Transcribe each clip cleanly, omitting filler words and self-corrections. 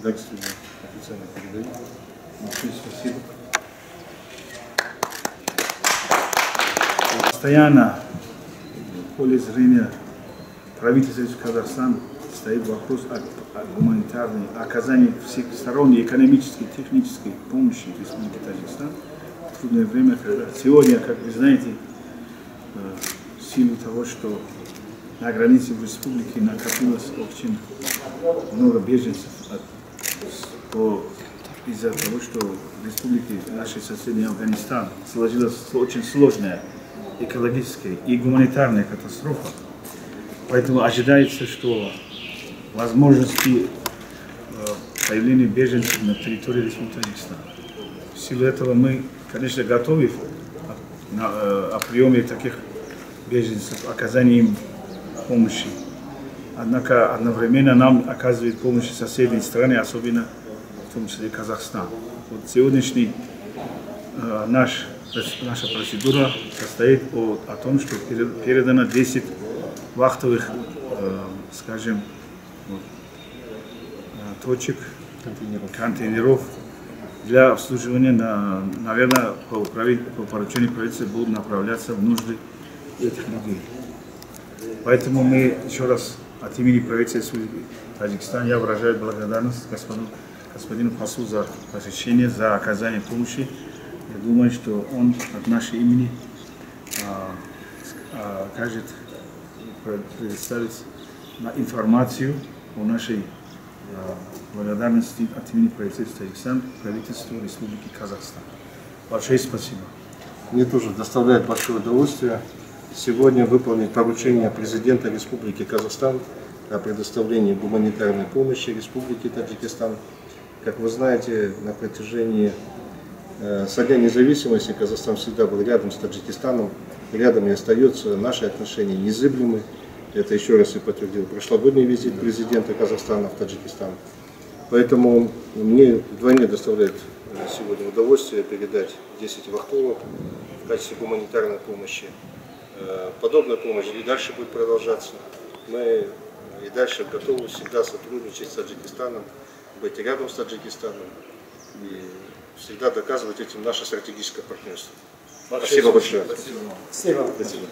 Дальше официально передаю. Большое спасибо. Постоянно в поле зрения правительства Казахстана стоит вопрос о гуманитарной оказании всесторонней экономической, технической помощи Республике Таджикистан в трудное время, когда сегодня, как вы знаете, в силу того, что на границе в республике накопилось очень много беженцев из-за того, что в республике нашей соседней Афганистан сложилась очень сложная экологическая и гуманитарная катастрофа. Поэтому ожидается, что возможности появления беженцев на территории Республики Таджикистан. В силу этого мы, конечно, готовы о приеме таких беженцев, оказании им помощи. Однако одновременно нам оказывает помощь соседние страны, особенно в том числе Казахстан. Вот сегодняшний наша процедура состоит о том, что передано 10 вахтовых, скажем, точек, контейнеров для обслуживания, наверное, по поручению правительства будут направляться в нужды этих людей. Поэтому мы еще раз от имени правительства Таджикистана я выражаю благодарность господину послу за посещение, за оказание помощи. Я думаю, что он от нашего имени предоставит информацию о нашей благодарности от имени правительства Таджикистана, правительству Республики Казахстан. Большое спасибо. Мне тоже доставляет большое удовольствие сегодня выполнить поручение президента Республики Казахстан о предоставлении гуманитарной помощи Республике Таджикистан. Как вы знаете, на протяжении со дня независимости Казахстан всегда был рядом с Таджикистаном, рядом и остается, наши отношения незыблемы. Это еще раз и подтвердил прошлогодний визит президента Казахстана в Таджикистан. Поэтому мне вдвойне доставляет сегодня удовольствие передать 10 вахтовок в качестве гуманитарной помощи. Подобная помощь и дальше будет продолжаться. Мы и дальше готовы всегда сотрудничать с Таджикистаном, быть рядом с Таджикистаном и всегда доказывать этим наше стратегическое партнерство. Спасибо большое. Спасибо. Спасибо.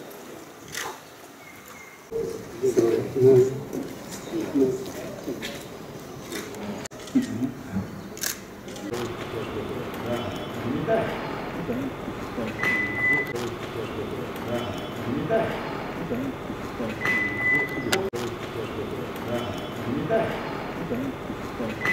Да.